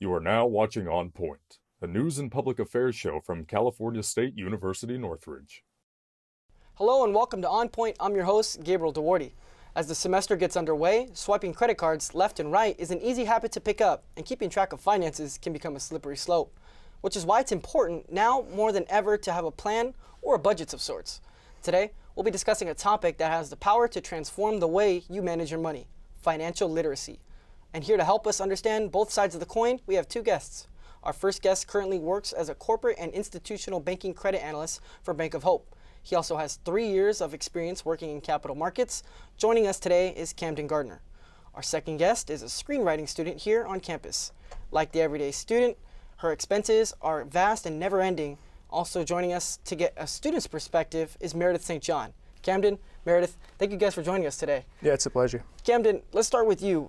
You are now watching On Point, a news and public affairs show from California State University, Northridge. Hello and welcome to On Point. I'm your host, Gabriel Duarte. As the semester gets underway, swiping credit cards left and right is an easy habit to pick up, and keeping track of finances can become a slippery slope, which is why it's important now more than ever to have a plan or a budget of sorts. Today, we'll be discussing a topic that has the power to transform the way you manage your money, financial literacy. And here to help us understand both sides of the coin, we have two guests. Our first guest currently works as a corporate and institutional banking credit analyst for Bank of Hope. He also has 3 years of experience working in capital markets. Joining us today is Camden Gardner. Our second guest is a screenwriting student here on campus. Like the everyday student, her expenses are vast and never-ending. Also joining us to get a student's perspective is Meredith St. John. Camden, Meredith, thank you guys for joining us today. Yeah, it's a pleasure. Camden, let's start with you.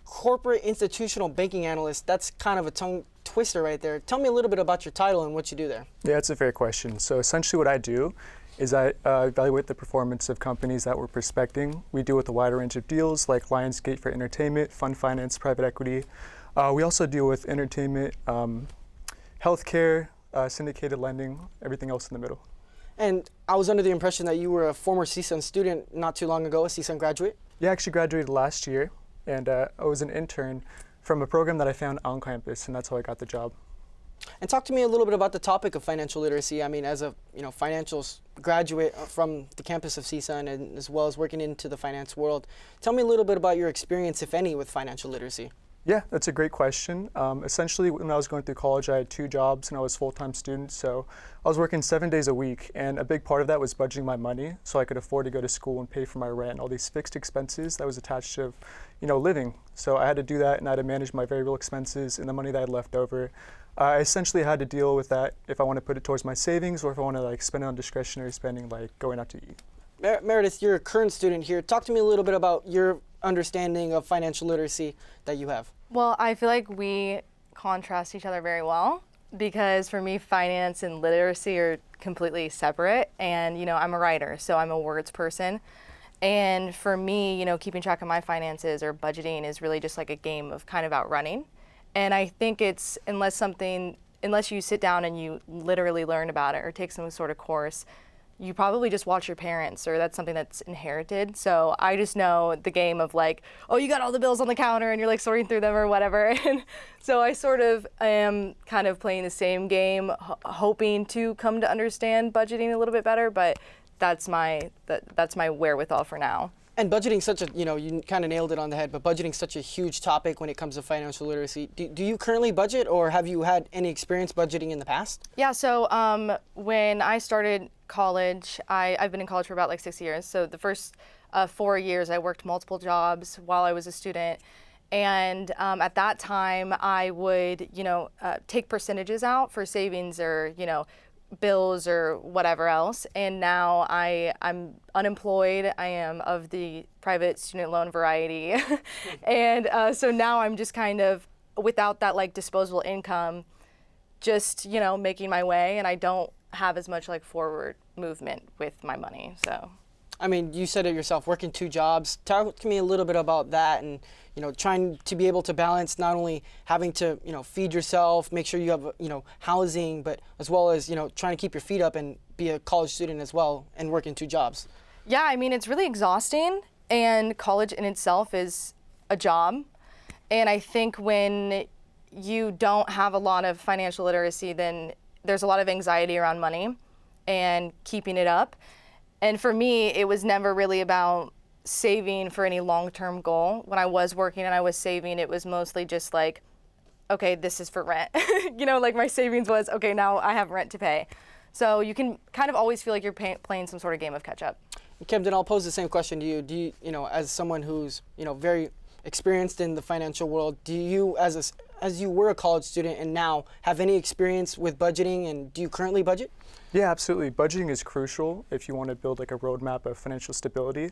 Corporate institutional banking analyst, that's kind of a tongue twister right there. Tell me a little bit about your title and what you do there. Yeah, it's a fair question. So essentially what I do is I evaluate the performance of companies that we're prospecting. We deal with a wide range of deals like Lionsgate for entertainment, fund finance, private equity. We also deal with entertainment, healthcare, syndicated lending, everything else in the middle. And I was under the impression that you were a former CSUN student not too long ago, a CSUN graduate. Yeah, I actually graduated last year, and I was an intern from a program that I found on campus, and that's how I got the job. And talk to me a little bit about the topic of financial literacy. As a financial graduate from the campus of CSUN, and as well as working into the finance world, tell me a little bit about your experience, if any, with financial literacy. Yeah, that's a great question. Essentially, when I was going through college, I had 2 jobs and I was a full-time student. So I was working 7 days a week, and a big part of that was budgeting my money so I could afford to go to school and pay for my rent, all these fixed expenses that was attached to, living. So I had to do that, and I had to manage my variable expenses and the money that I had left over. I essentially had to deal with that if I want to put it towards my savings or if I want to spend it on discretionary spending, like going out to eat. Meredith, you're a current student here. Talk to me a little bit about your understanding of financial literacy that you have. Well, I feel like we contrast each other very well because for me, finance and literacy are completely separate. And, I'm a writer, so I'm a words person. And for me, keeping track of my finances or budgeting is really just like a game of kind of outrunning. And I think it's, unless you sit down and you literally learn about it or take some sort of course, you probably just watch your parents, or that's something that's inherited. So I just know the game of you got all the bills on the counter and you're sorting through them or whatever. And so I sort of am kind of playing the same game, hoping to come to understand budgeting a little bit better, but that's my wherewithal for now. And budgeting such a, you kind of nailed it on the head, but budgeting such a huge topic when it comes to financial literacy. Do you currently budget, or have you had any experience budgeting in the past? Yeah, so when I started college, I've been in college for about 6 years. So the first 4 years, I worked multiple jobs while I was a student. And at that time, I would, take percentages out for savings or, bills or whatever else. And now I'm unemployed. I am of the private student loan variety. And so now I'm just kind of, without that disposable income, just, making my way, and I don't have as much forward movement with my money. So you said it yourself, working 2 jobs. Talk to me a little bit about that, and trying to be able to balance not only having to feed yourself, make sure you have housing, but as well as trying to keep your feet up and be a college student as well and working 2 jobs. Yeah, it's really exhausting, and college in itself is a job. And I think when you don't have a lot of financial literacy, then there's a lot of anxiety around money and keeping it up. And for me, it was never really about saving for any long-term goal. When I was working and I was saving, it was mostly just okay, this is for rent. My savings was, okay, now I have rent to pay. So you can kind of always feel like you're playing some sort of game of catch-up. Camden, I'll pose the same question to you. Do you, as someone who's, very experienced in the financial world, do you, as you were a college student and now, have any experience with budgeting, and do you currently budget? Yeah, absolutely. Budgeting is crucial if you want to build a roadmap of financial stability.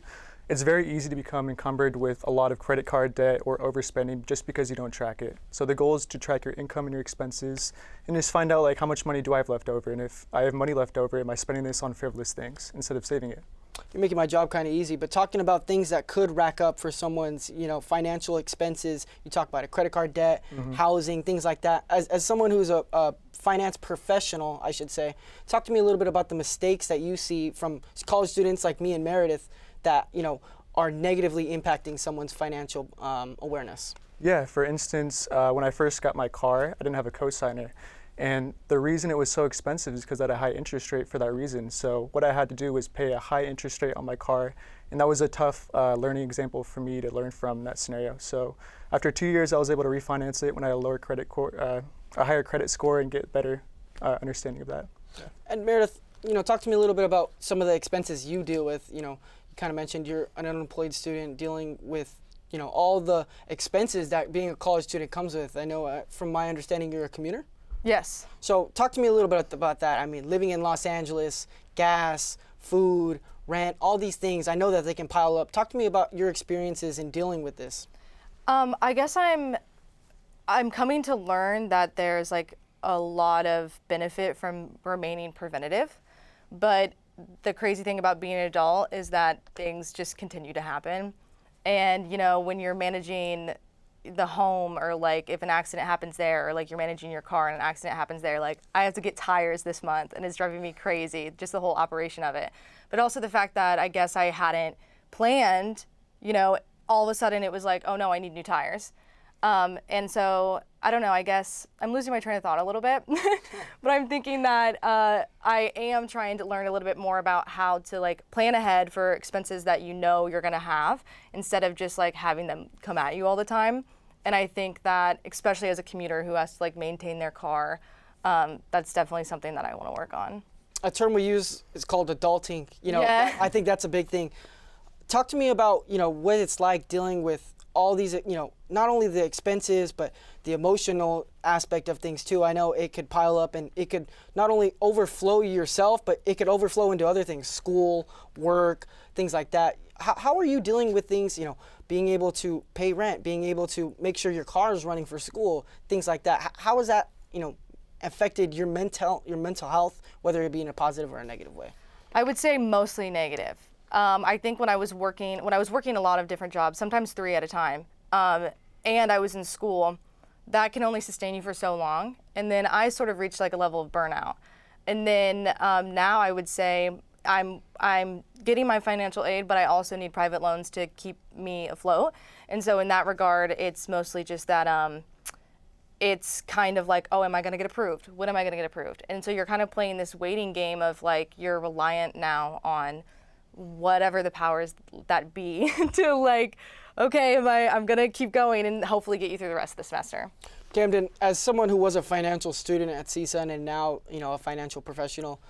It's very easy to become encumbered with a lot of credit card debt or overspending just because you don't track it. So the goal is to track your income and your expenses and just find out how much money do I have left over, and if I have money left over, am I spending this on frivolous things instead of saving it? you're making my job kind of easy, but talking about things that could rack up for someone's, financial expenses. You talk about a credit card debt, housing, things like that. As someone who's a finance professional, I should say, talk to me a little bit about the mistakes that you see from college students like me and Meredith that, are negatively impacting someone's financial awareness. Yeah, for instance, when I first got my car, I didn't have a cosigner. And the reason it was so expensive is because I had a high interest rate for that reason. So what I had to do was pay a high interest rate on my car. And that was a tough learning example for me to learn from that scenario. So after 2 years, I was able to refinance it when I had a higher credit score and get better understanding of that. Yeah. And Meredith, talk to me a little bit about some of the expenses you deal with. You kind of mentioned you're an unemployed student dealing with, all the expenses that being a college student comes with. I know from my understanding, you're a commuter. Yes. So talk to me a little bit about that. I mean, living in Los Angeles, gas, food, rent, all these things, I know that they can pile up. Talk to me about your experiences in dealing with this. I guess I'm coming to learn that there's like a lot of benefit from remaining preventative, but the crazy thing about being an adult is that things just continue to happen. And, when you're managing the home, or like if an accident happens there, or like you're managing your car and an accident happens there, like I have to get tires this month and it's driving me crazy, just the whole operation of it. But also the fact that I guess I hadn't planned, all of a sudden it was like, oh no, I need new tires. And so I don't know, I guess I'm losing my train of thought a little bit, but I'm thinking that I am trying to learn a little bit more about how to like plan ahead for expenses that you're gonna have, instead of just like having them come at you all the time. And I think that especially as a commuter who has to like maintain their car, that's definitely something that I wanna work on. A term we use is called adulting. Yeah. I think that's a big thing. Talk to me about, what it's like dealing with all these, not only the expenses, but the emotional aspect of things too. I know it could pile up and it could not only overflow yourself, but it could overflow into other things, school, work, things like that. How are you dealing with things, being able to pay rent, being able to make sure your car is running for school, things like that? How has that, affected your mental health, whether it be in a positive or a negative way? I would say mostly negative. I think when I was working a lot of different jobs, sometimes 3 at a time, and I was in school, that can only sustain you for so long. And then I sort of reached like a level of burnout. And then now I would say I'm getting my financial aid, but I also need private loans to keep me afloat. And so in that regard, it's mostly just that it's kind of like, oh, am I going to get approved? When am I going to get approved? And so you're kind of playing this waiting game of like, you're reliant now on whatever the powers that be to like, okay, I'm going to keep going and hopefully get you through the rest of the semester. Camden, as someone who was a financial student at CSUN and now, a financial professional,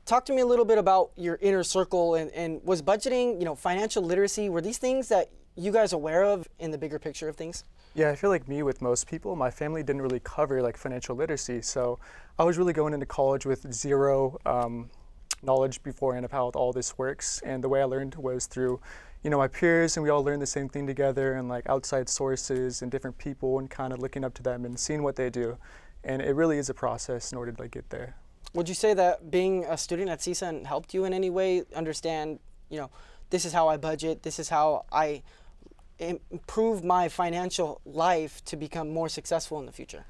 talk to me a little bit about your inner circle and was budgeting, financial literacy, were these things that you guys aware of in the bigger picture of things? Yeah, I feel like me with most people, my family didn't really cover like financial literacy. So I was really going into college with zero knowledge beforehand of how all this works. And the way I learned was through, my peers, and we all learned the same thing together, and like outside sources and different people, and kind of looking up to them and seeing what they do. And it really is a process in order to like get there. Would you say that being a student at CSUN helped you in any way understand, this is how I budget, this is how I improve my financial life to become more successful in the future?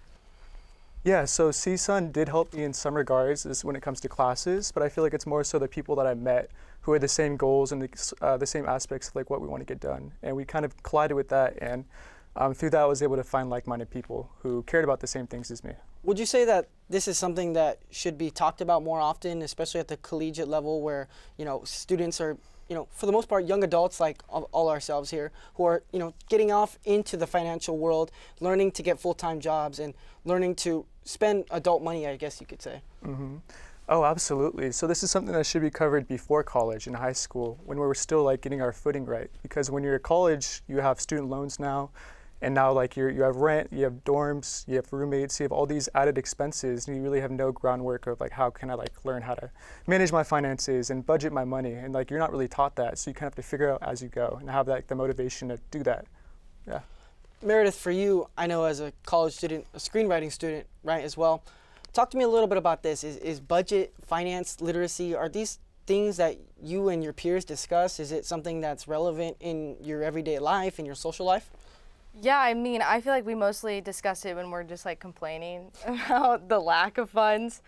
Yeah, so CSUN did help me in some regards is when it comes to classes, but I feel like it's more so the people that I met who had the same goals and the same aspects of like what we want to get done. And we kind of collided with that, and through that I was able to find like-minded people who cared about the same things as me. Would you say that this is something that should be talked about more often, especially at the collegiate level where, students are, for the most part, young adults like all ourselves here who are, getting off into the financial world, learning to get full-time jobs and learning to spend adult money, I guess you could say. Mm-hmm. Oh, absolutely. So this is something that should be covered before college, in high school, when we're still like getting our footing right. Because when you're at college, you have student loans now, and now like you have rent, you have dorms, you have roommates, you have all these added expenses, and you really have no groundwork of like how can I like learn how to manage my finances and budget my money, and like you're not really taught that, so you kind of have to figure out as you go and have like the motivation to do that. Yeah. Meredith, for you, I know as a college student, a screenwriting student, right, as well. Talk to me a little bit about this. Is budget, finance, literacy, are these things that you and your peers discuss? Is it something that's relevant in your everyday life, in your social life? Yeah, I mean, I feel like we mostly discuss it when we're just like complaining about the lack of funds.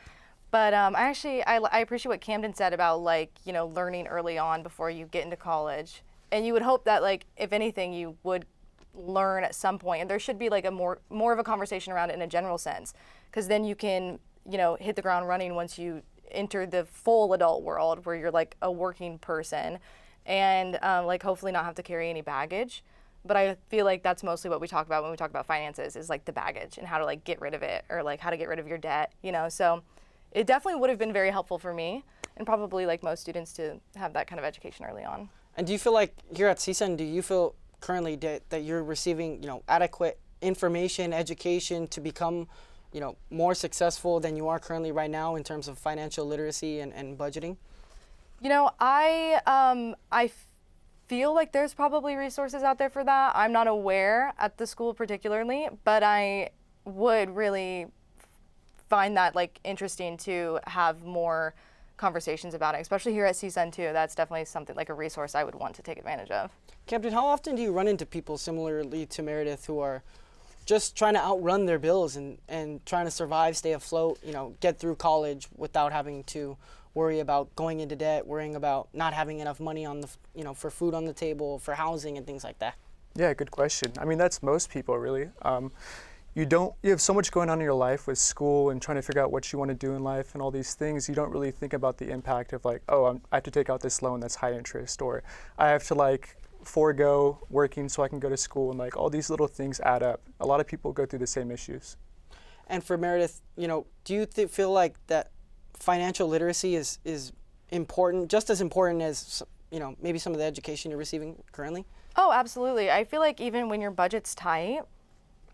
But I appreciate what Camden said about like, you know, learning early on before you get into college. And you would hope that like, if anything, you would learn at some point, and there should be like a more of a conversation around it in a general sense, because then you can, you know, hit the ground running once you enter the full adult world where you're like a working person, and like hopefully not have to carry any baggage. But I feel like that's mostly what we talk about when we talk about finances, is like the baggage and how to like get rid of it, or like how to get rid of your debt, you know. So it definitely would have been very helpful for me, and probably like most students, to have that kind of education early on. And do you feel like here at CSUN, do you feel currently that you're receiving, you know, adequate information, education to become, you know, more successful than you are currently right now in terms of financial literacy and budgeting? You know, I feel like there's probably resources out there for that. I'm not aware at the school particularly, but I would really find that like interesting to have more conversations about it, especially here at CSUN too. That's definitely something like a resource I would want to take advantage of. Camden, how often do you run into people similarly to Meredith who are just trying to outrun their bills and trying to survive, stay afloat, you know, get through college without having to worry about going into debt, worrying about not having enough money on the, you know, for food on the table, for housing and things like that? Yeah, good question. I mean, that's most people really. You have so much going on in your life with school and trying to figure out what you want to do in life and all these things. You don't really think about the impact of like, oh, I have to take out this loan that's high interest, or I have to like forego working so I can go to school, and like all these little things add up. A lot of people go through the same issues. And for Meredith, you know, do you feel like that financial literacy is important, just as important as, you know, maybe some of the education you're receiving currently? Oh, absolutely. I feel like even when your budget's tight,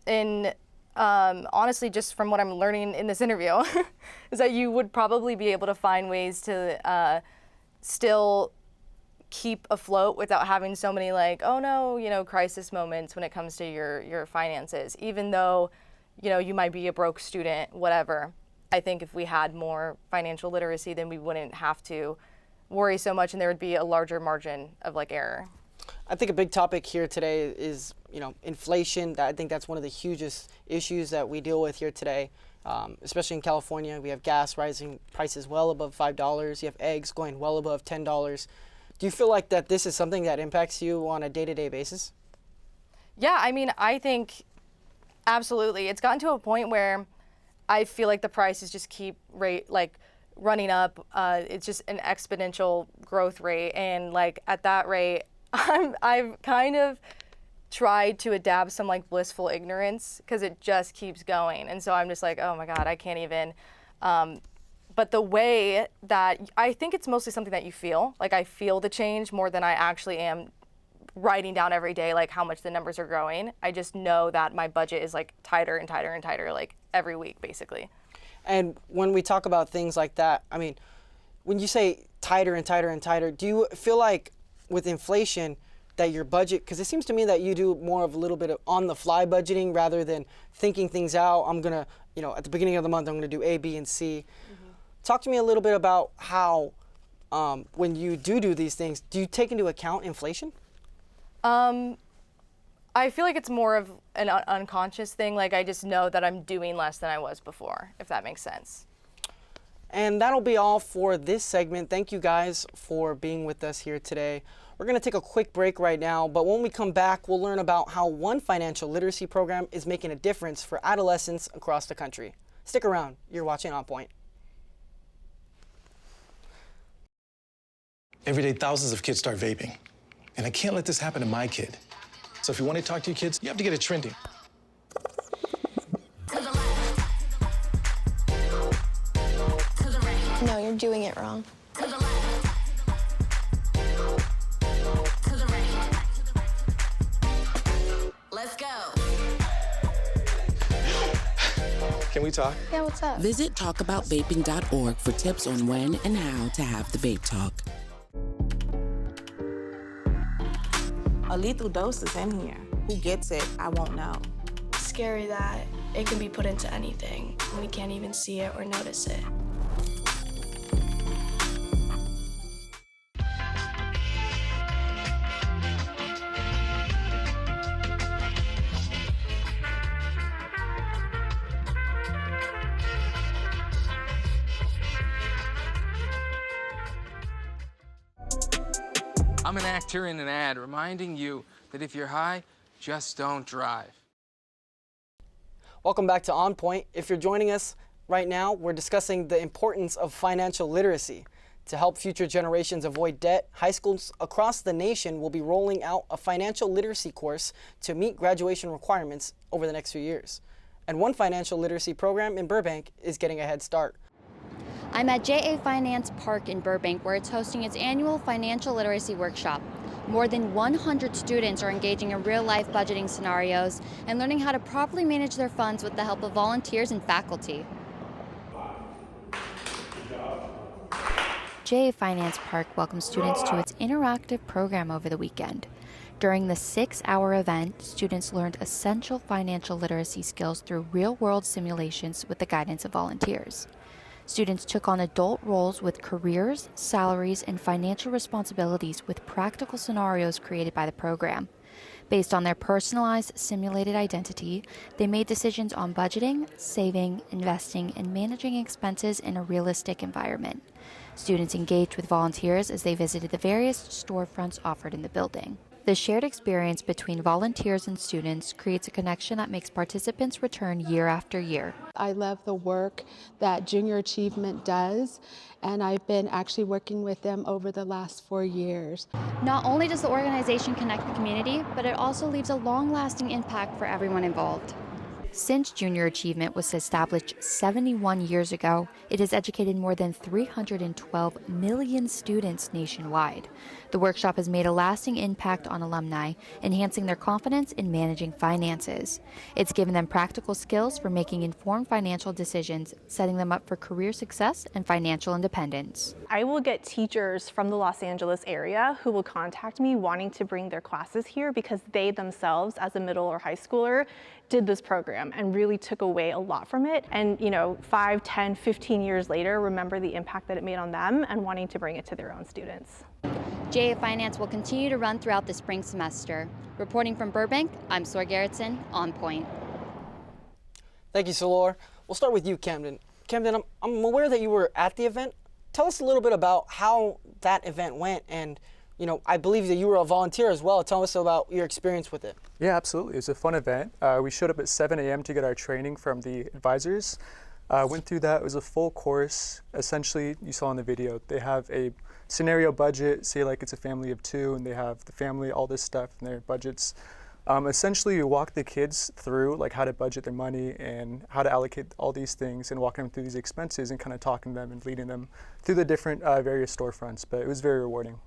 and honestly, just from what I'm learning in this interview, is that you would probably be able to find ways to still keep afloat without having so many like, oh no, you know, crisis moments when it comes to your finances. Even though, you know, you might be a broke student, whatever. I think if we had more financial literacy, then we wouldn't have to worry so much, and there would be a larger margin of like error. I think a big topic here today is, you know, inflation. I think that's one of the hugest issues that we deal with here today, especially in California. We have gas rising prices well above $5. You have eggs going well above $10. Do you feel like that this is something that impacts you on a day-to-day basis? Yeah, I mean, I think absolutely. It's gotten to a point where I feel like the prices just keep running up. It's just an exponential growth rate, and like at that rate, I've kind of tried to adapt some like blissful ignorance, because it just keeps going, and so I'm just like, oh my God, I can't even. But the way that I think it's mostly something that you feel, like I feel the change more than I actually am writing down every day like how much the numbers are growing. I just know that my budget is like tighter and tighter and tighter like every week basically. And when we talk about things like that, I mean, when you say tighter and tighter and tighter, do you feel like with inflation that your budget, because it seems to me that you do more of a little bit of on-the-fly budgeting rather than thinking things out. I'm going to, you know, at the beginning of the month, I'm going to do A, B, and C. Mm-hmm. Talk to me a little bit about how, when you do these things, do you take into account inflation? I feel like it's more of an unconscious thing. Like I just know that I'm doing less than I was before, if that makes sense. And that'll be all for this segment. Thank you guys for being with us here today. We're going to take a quick break right now, but when we come back, we'll learn about how one financial literacy program is making a difference for adolescents across the country. Stick around. You're watching On Point. Every day, thousands of kids start vaping. And I can't let this happen to my kid. So if you want to talk to your kids, you have to get it trending. No, you're doing it wrong. Let's go. Can we talk? Yeah, what's up? Visit talkaboutvaping.org for tips on when and how to have the vape talk. A lethal dose is in here. Who gets it, I won't know. Scary that it can be put into anything and we can't even see it or notice it. I'm an actor in an ad reminding you that if you're high, just don't drive. Welcome back to On Point. If you're joining us right now, we're discussing the importance of financial literacy. To help future generations avoid debt, high schools across the nation will be rolling out a financial literacy course to meet graduation requirements over the next few years. And one financial literacy program in Burbank is getting a head start. I'm at JA Finance Park in Burbank, where it's hosting its annual financial literacy workshop. More than 100 students are engaging in real-life budgeting scenarios and learning how to properly manage their funds with the help of volunteers and faculty. JA Finance Park welcomes students to its interactive program over the weekend. During the 6-hour event, students learned essential financial literacy skills through real-world simulations with the guidance of volunteers. Students took on adult roles with careers, salaries, and financial responsibilities with practical scenarios created by the program. Based on their personalized, simulated identity, they made decisions on budgeting, saving, investing, and managing expenses in a realistic environment. Students engaged with volunteers as they visited the various storefronts offered in the building. The shared experience between volunteers and students creates a connection that makes participants return year after year. I love the work that Junior Achievement does, and I've been actually working with them over the last 4 years. Not only does the organization connect the community, but it also leaves a long-lasting impact for everyone involved. Since Junior Achievement was established 71 years ago, it has educated more than 312 million students nationwide. The workshop has made a lasting impact on alumni, enhancing their confidence in managing finances. It's given them practical skills for making informed financial decisions, setting them up for career success and financial independence. I will get teachers from the Los Angeles area who will contact me wanting to bring their classes here because they themselves, as a middle or high schooler, did this program and really took away a lot from it. And 5, 10, 15 years later, remember the impact that it made on them and wanting to bring it to their own students. JA Finance will continue to run throughout the spring semester. Reporting from Burbank, I'm Sor Gerritsen, On Point. Thank you, Solor. We'll start with you, Camden. Camden, I'm aware that you were at the event. Tell us a little bit about how that event went, and I believe that you were a volunteer as well. Tell us about your experience with it. Yeah, absolutely. It was a fun event. We showed up at 7 a.m. to get our training from the advisors. Went through that. It was a full course. Essentially, you saw in the video, they have a scenario budget, say like it's a family of 2, and they have the family, all this stuff in their budgets. Essentially, you walk the kids through like how to budget their money and how to allocate all these things, and walking them through these expenses and kind of talking to them and leading them through the different various storefronts. But it was very rewarding.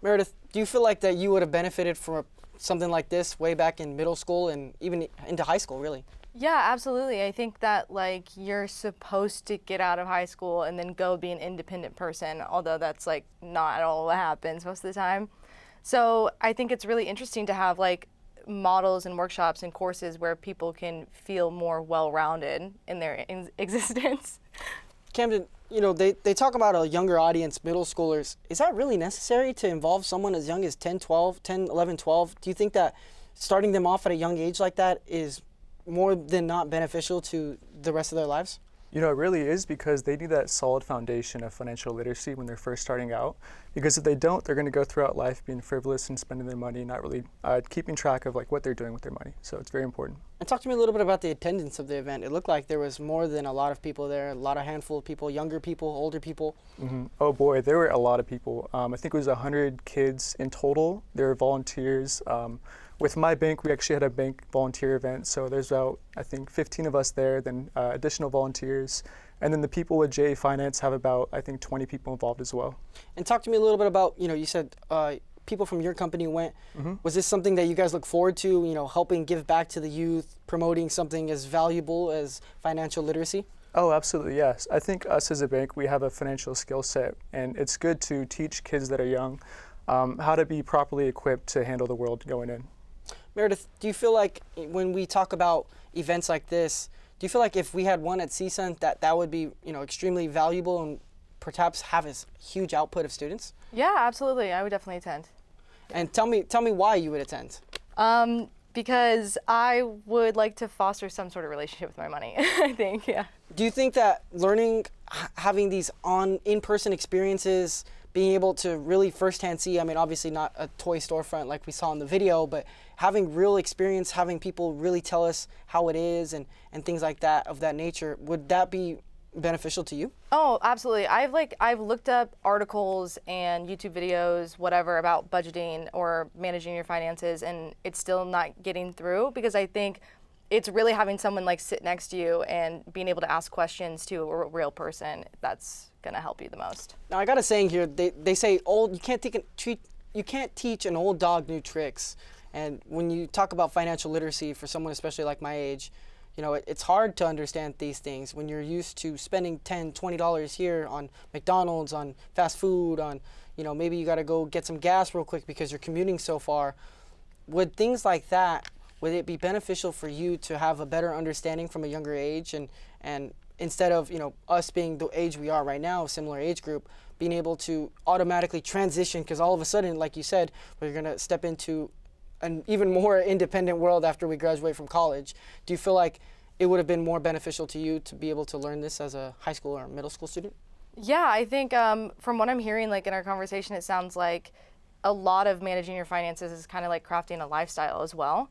Meredith, do you feel like that you would have benefited from something like this way back in middle school and even into high school, really? Yeah, absolutely. I think that you're supposed to get out of high school and then go be an independent person, although that's not at all what happens most of the time. So I think it's really interesting to have models and workshops and courses where people can feel more well-rounded in their existence. Camden, they talk about a younger audience, middle schoolers. Is that really necessary to involve someone as young as 10, 11, 12? Do you think that starting them off at a young age like that is more than not beneficial to the rest of their lives? It really is, because they need that solid foundation of financial literacy when they're first starting out. Because if they don't, they're going to go throughout life being frivolous and spending their money, not really keeping track of what they're doing with their money. So it's very important. And talk to me a little bit about the attendance of the event. It looked like there was more than a lot of people there, a handful of people, younger people, older people. Mm-hmm. Oh boy, there were a lot of people. I think it was 100 kids in total. There were volunteers. With my bank, we actually had a bank volunteer event, so there's about, I think, 15 of us there, then additional volunteers. And then the people with JA Finance have about, I think, 20 people involved as well. And talk to me a little bit about, you said people from your company went. Mm-hmm. Was this something that you guys look forward to, helping give back to the youth, promoting something as valuable as financial literacy? Oh, absolutely, yes. I think us as a bank, we have a financial skill set, and it's good to teach kids that are young how to be properly equipped to handle the world going in. Meredith, do you feel like when we talk about events like this, do you feel like if we had one at CSUN that would be extremely valuable and perhaps have a huge output of students? Yeah, absolutely. I would definitely attend. And tell me why you would attend. Because I would like to foster some sort of relationship with my money, I think, yeah. Do you think that having these in-person experiences being able to really firsthand see, I mean, obviously not a toy storefront like we saw in the video, but having real experience, having people really tell us how it is and things like that of that nature, would that be beneficial to you? Oh, absolutely. I've looked up articles and YouTube videos, whatever, about budgeting or managing your finances, and it's still not getting through, because I think it's really having someone like sit next to you and being able to ask questions to a real person that's gonna help you the most. Now I got a saying here. They say you can't teach an old dog new tricks. And when you talk about financial literacy for someone especially like my age, you know, it's hard to understand these things when you're used to spending $10, $20 here on McDonald's, on fast food, on, you know, maybe you got to go get some gas real quick because you're commuting so far. Would things like that, would it be beneficial for you to have a better understanding from a younger age, and instead of, you know, us being the age we are right now, similar age group, being able to automatically transition, because all of a sudden, like you said, we're going to step into an even more independent world after we graduate from college. Do you feel like it would have been more beneficial to you to be able to learn this as a high school or middle school student? Yeah, I think from what I'm hearing, like in our conversation, it sounds like a lot of managing your finances is kind of like crafting a lifestyle as well.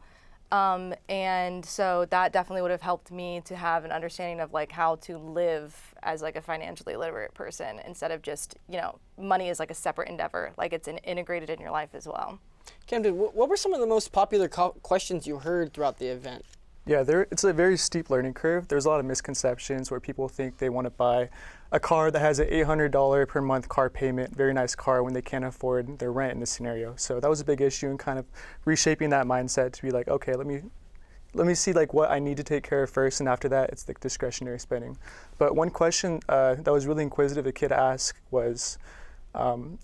And so that definitely would have helped me to have an understanding of like how to live as like a financially literate person, instead of just, you know, money is like a separate endeavor, like it's integrated in your life as well. Camden, what were some of the most popular questions you heard throughout the event? Yeah, it's a very steep learning curve. There's a lot of misconceptions where people think they want to buy a car that has an $800 per month car payment, very nice car, when they can't afford their rent in this scenario. So that was a big issue, and kind of reshaping that mindset to be like, okay, let me see like what I need to take care of first, and after that, it's like discretionary spending. But one question that was really inquisitive a kid asked was,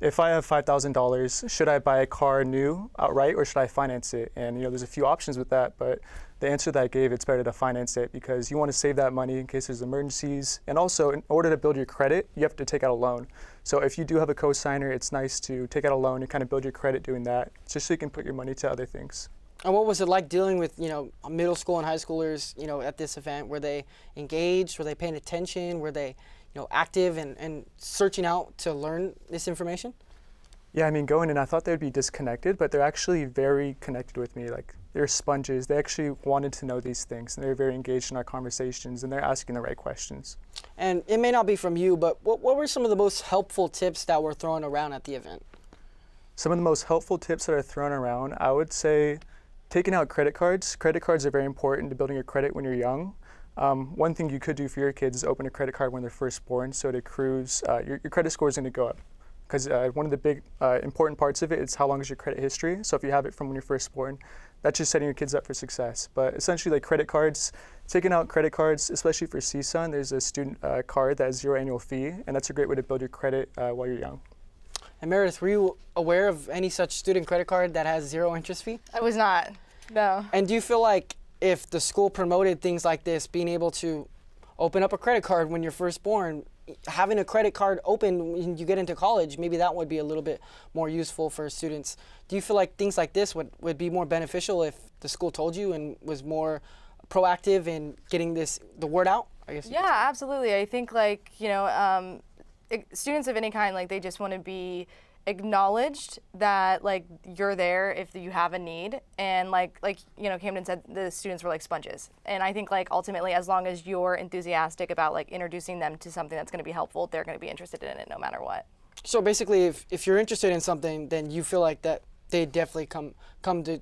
if I have $5,000, should I buy a car new outright or should I finance it? And you know, there's a few options with that, but the answer that I gave, it's better to finance it, because you want to save that money in case there's emergencies. And also, in order to build your credit, you have to take out a loan. So if you do have a co-signer, it's nice to take out a loan and kind of build your credit doing that, just so you can put your money to other things. And what was it like dealing with, you know, middle school and high schoolers, you know, at this event? Were they engaged? Were they paying attention? Were they, you know, active and searching out to learn this information? Yeah, I mean, going in, I thought they'd be disconnected, but they're actually very connected with me. Like, they're sponges. They actually wanted to know these things, and they're very engaged in our conversations, and they're asking the right questions. And it may not be from you, but what were some of the most helpful tips that were thrown around at the event? Some of the most helpful tips that are thrown around, I would say taking out credit cards. Credit cards are very important to building your credit when you're young. One thing you could do for your kids is open a credit card when they're first born, so it accrues, your credit score is going to go up. Because one of the big important parts of it is how long is your credit history. So if you have it from when you're first born, that's just setting your kids up for success. But essentially, like credit cards, taking out credit cards, especially for CSUN, there's a student card that has 0 annual fee, and that's a great way to build your credit while you're young. And Meredith, were you aware of any such student credit card that has 0 interest fee? I was not, no. And do you feel like if the school promoted things like this, being able to open up a credit card when you're first born, having a credit card open when you get into college, maybe that would be a little bit more useful for students. Do you feel like things like this would be more beneficial if the school told you and was more proactive in getting the word out, I guess? Yeah, absolutely. I think like, you know, students of any kind, like they just want to be acknowledged that like you're there if you have a need, and like you know, Camden said, the students were like sponges, and I think like ultimately, as long as you're enthusiastic about like introducing them to something that's going to be helpful, they're going to be interested in it no matter what. So basically, if you're interested in something, then you feel like that they definitely come to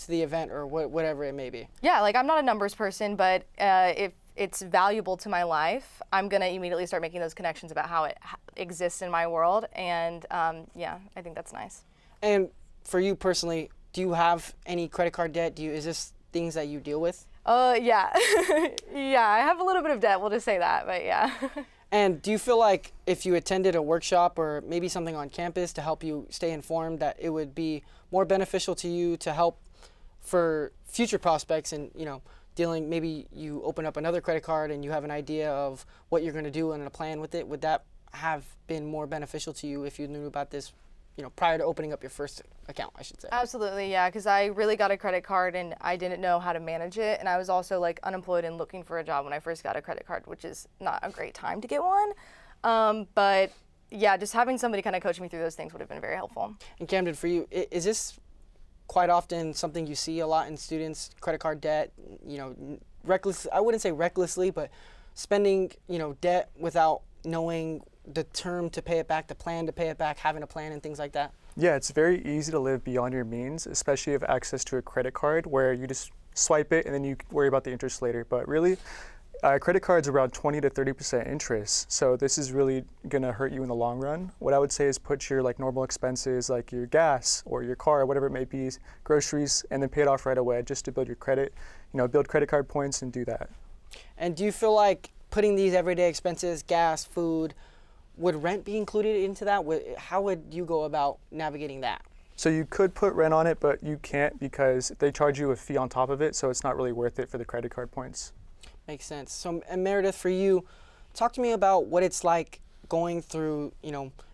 the event or whatever it may be. Yeah, like I'm not a numbers person, but if it's valuable to my life, I'm going to immediately start making those connections about how it exists in my world. And yeah, I think that's nice. And for you personally, do you have any credit card debt? Is this things that you deal with? Yeah. Yeah, I have a little bit of debt, we'll just say that, but yeah. And do you feel like if you attended a workshop or maybe something on campus to help you stay informed, that it would be more beneficial to you to help for future prospects and, you know, dealing, maybe you open up another credit card and you have an idea of what you're going to do and a plan with it? Would that have been more beneficial to you if you knew about this, you know, prior to opening up your first account, I should say? Absolutely, yeah, because I really got a credit card and I didn't know how to manage it, and I was also like unemployed and looking for a job when I first got a credit card, which is not a great time to get one. But yeah, just having somebody kind of coach me through those things would have been very helpful. And Camden, for you, is this quite often something you see a lot in students, credit card debt, reckless, I wouldn't say recklessly, but spending, debt without knowing the term to pay it back, the plan to pay it back, having a plan and things like that? Yeah, it's very easy to live beyond your means, especially if you have access to a credit card where you just swipe it and then you worry about the interest later. But really, credit cards are around 20 to 30% interest. So this is really gonna hurt you in the long run. What I would say is put your normal expenses like your gas or your car, whatever it may be, groceries, and then pay it off right away just to build your credit, build credit card points and do that. And do you feel like putting these everyday expenses, gas, food, would rent be included into that? How would you go about navigating that? So you could put rent on it, but you can't because they charge you a fee on top of it, so it's not really worth it for the credit card points. Makes sense. So, and Meredith, for you, talk to me about what it's like going through,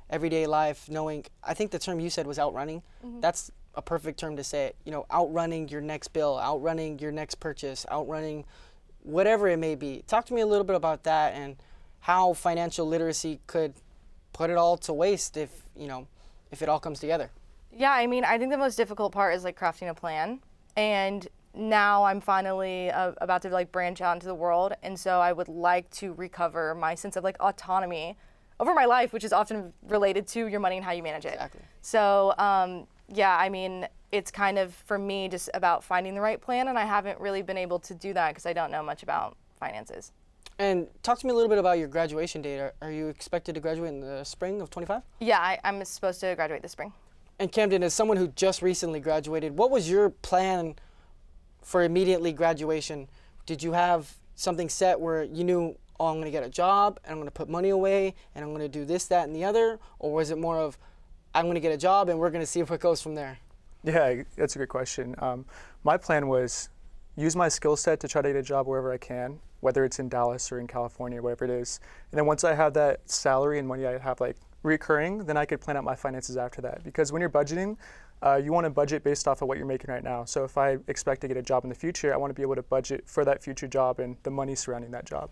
everyday life, knowing, I think the term you said was outrunning. Mm-hmm. That's a perfect term to say it. Outrunning your next bill, outrunning your next purchase, outrunning whatever it may be. Talk to me a little bit about that and how financial literacy could put it all to waste if it all comes together. Yeah, I think the most difficult part is crafting a plan. And now I'm finally about to branch out into the world. And so I would like to recover my sense of autonomy over my life, which is often related to your money and how you manage it. Exactly. So it's kind of, for me, just about finding the right plan. And I haven't really been able to do that because I don't know much about finances. And talk to me a little bit about your graduation date. Are you expected to graduate in the spring of 25? Yeah, I'm supposed to graduate this spring. And Camden, as someone who just recently graduated, what was your plan for immediately graduation? Did you have something set where you knew, I'm going to get a job, and I'm going to put money away, and I'm going to do this, that, and the other? Or was it more of, I'm going to get a job, and we're going to see if it goes from there? Yeah, that's a good question. My plan was use my skill set to try to get a job wherever I can, whether it's in Dallas or in California, whatever it is. And then once I have that salary and money I have recurring, then I could plan out my finances after that. Because when you're budgeting, you want to budget based off of what you're making right now. So if I expect to get a job in the future, I want to be able to budget for that future job and the money surrounding that job.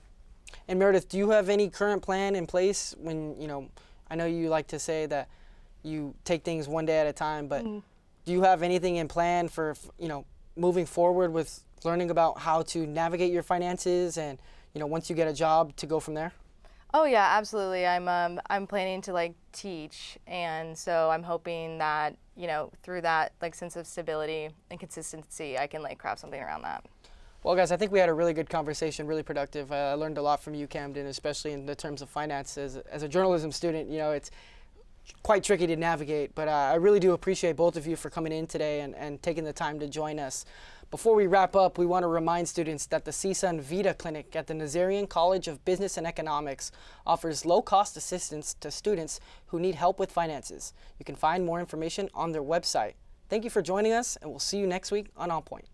And Meredith, do you have any current plan in place when, I know you like to say that you take things one day at a time, but do you have anything in plan for, moving forward with learning about how to navigate your finances and, once you get a job to go from there? Oh yeah, absolutely. I'm planning to teach, and so I'm hoping that through that sense of stability and consistency, I can craft something around that. Well, guys, I think we had a really good conversation, really productive. I learned a lot from you, Camden, especially in the terms of finances. As a journalism student, it's quite tricky to navigate, but I really do appreciate both of you for coming in today and taking the time to join us. Before we wrap up, we want to remind students that the CSUN Vita Clinic at the Nazarian College of Business and Economics offers low-cost assistance to students who need help with finances. You can find more information on their website. Thank you for joining us, and we'll see you next week on On Point.